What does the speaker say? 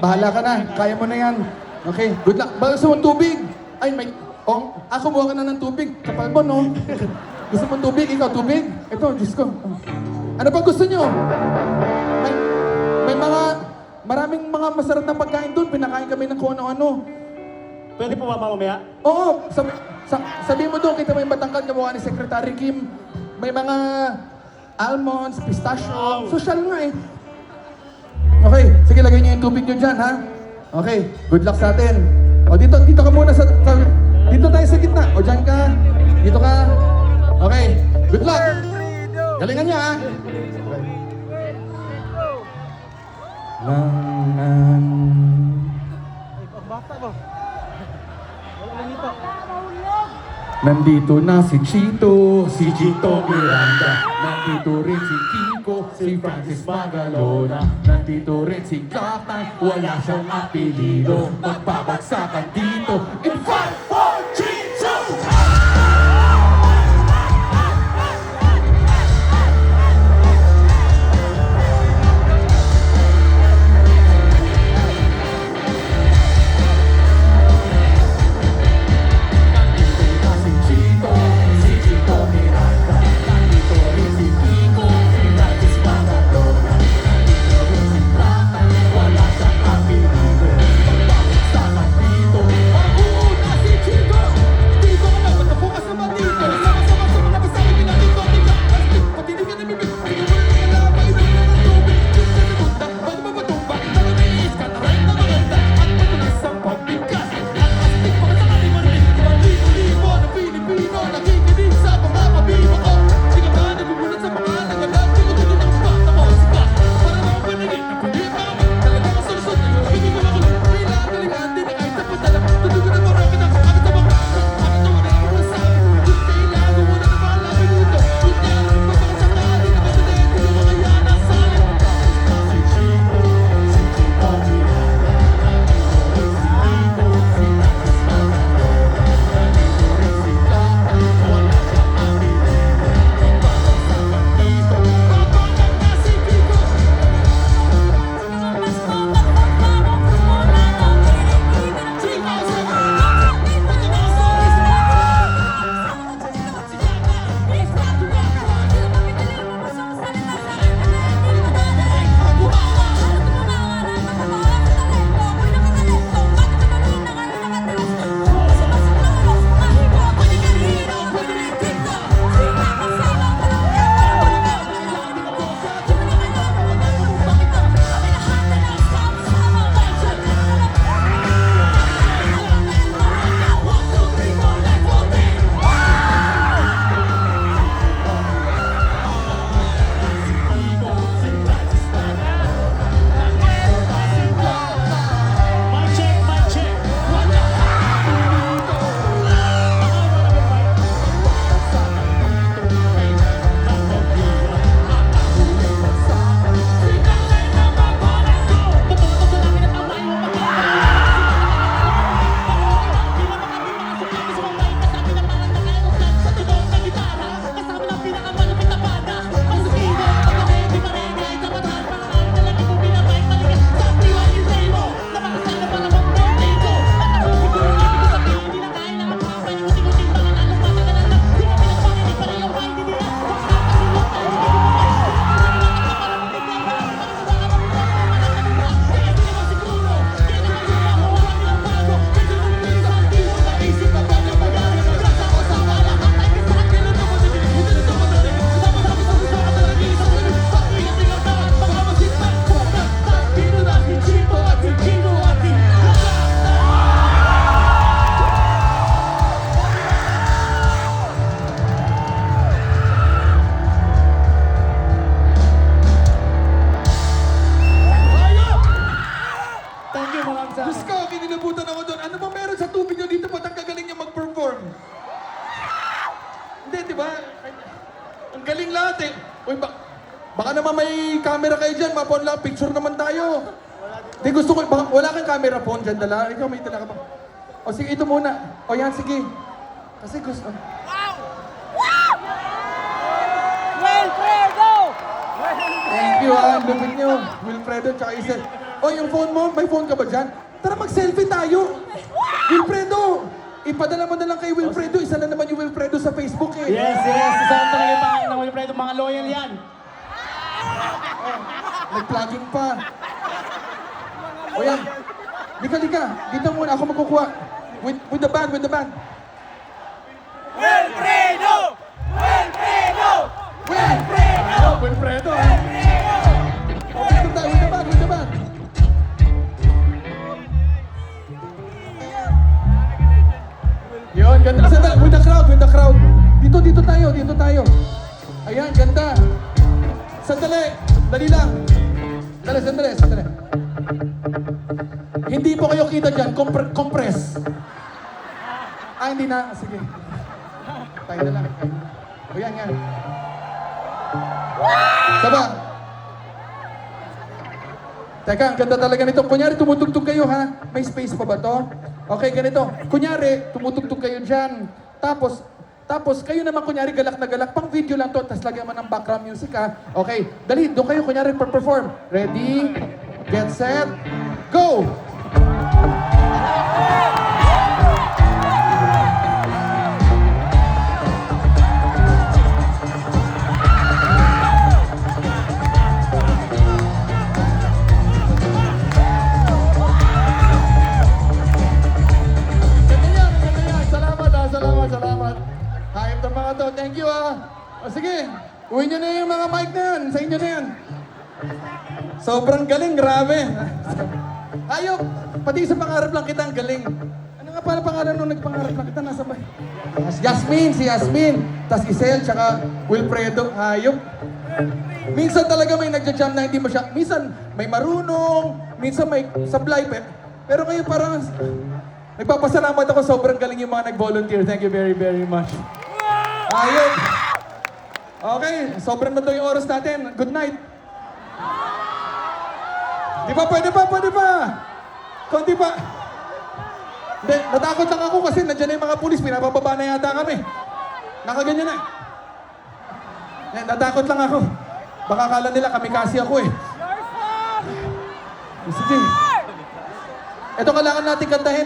Bahala ka na. Kaya mo na yan. Okay, good luck. Gusto mong tubig? Ay, may... Oh, kumuha ka na ng tubig. Kapal mo, no? Gusto mong tubig? Ikaw, tubig? Ito, Diyos ko. Ano pa gusto nyo? May mga... Maraming mga masarap na pagkain doon. Pinakain kami ng kung ano-ano. Pwede po ba mamaya? Oo, sabi mo doon, kita mo yung matangkad kamukha ni Secretary Kim. May mga almonds, pistachio. Social nga eh. Okay, sige, lagay niyo yung tubig niyo dyan, ha? Okay, good luck sa atin. O, dito ka muna dito tayo sa gitna. O, dyan ka. Dito ka. Okay, good luck. Galingan niya, ha? Okay. Bata ba? Wala na nito. Nandito na si Chito Miranda. Nandito rin si Kiko, si Francis Magalona. Nandito rin si Kakay, wala siyang apelido. Magbabagsakan dito in 5, 4, 3, 2. Diyos ko, kinilabutan ako doon. Ano ba meron sa tubig nyo dito? Ba't ang gagaling niya mag-perform? Hindi, di ba? Ang galing lahat eh. Uy, baka naman may camera kayo dyan. Mapon lang, picture naman tayo. Di gusto ko, wala kang camera phone dyan, dala. Ikaw may dala ka pa. O sige, ito muna. O yan, sige. Kasi gusto... Wow! Wow! Wilfredo! Thank you, lupit nyo. Wilfredo, tsaka isa. O, yung phone mo, may phone ka ba dyan? Tara, mag-selfie tayo. Wilfredo, ipadala mo na lang kay Wilfredo. Isa na naman yung Wilfredo sa Facebook eh. Yes, yes. Isa lang talaga yung pangalan ng Wilfredo. Mga loyal yan. Nag-plugging pa. O yan. Lika. Dito muna ako magkukuha. With the band. Wilfredo! Wilfredo! Wilfredo! Wilfredo. Okay, ito tayo. With the band. Yun, ganda. With the crowd. Dito tayo. Ayan, ganda. Sandali. Dali lang. Sandali. Hindi po kayo kita dyan. Compress. Hindi na. Sige. Tayo na lang. O yan. Saba. Teka, ang ganda talaga nito. Kunyari, tumutugtog kayo ha. May space pa ba to? Okay, ganito. Kunyari, tumutugtog kayo dyan. Tapos, kayo naman kunyari galak na galak. Pang video lang to. Tapos lagyan mo ng background music ha. Okay, dali. Doon kayo kunyari perform. Ready? Get set. Go! Ganda yan. Salamat. Hayop ng mga to. Thank you O sige, uwi nyo na yung mga mic na yan. Sa inyo na yan. Sobrang galing, grabe. Hayop, pati sa pangarap lang kita ang galing. Ano nga pala pangalan nung nagpangarap lang kita? Nasa ba? Si Yasmin. Tas Isel, tsaka Wilfredo. Hayop. Minsan talaga may nagja-jam na hindi mo siya. Minsan may marunong, minsan may sablay. Pero ngayon parang nagpapasalamat ako, sobrang galing yung mga nag-volunteer. Thank you very, very much. Ayun. Okay, sobrang na to yung oras natin. Good night. Di ba? Pwede pa. Konti pa. Hindi, natakot lang ako kasi nandiyan na yung mga pulis. Pinapababa na yata kami. Nakaganyan na. Natakot lang ako. Baka akala nila kamikasi ako eh. Sige. Ito kailangan natin kantahin.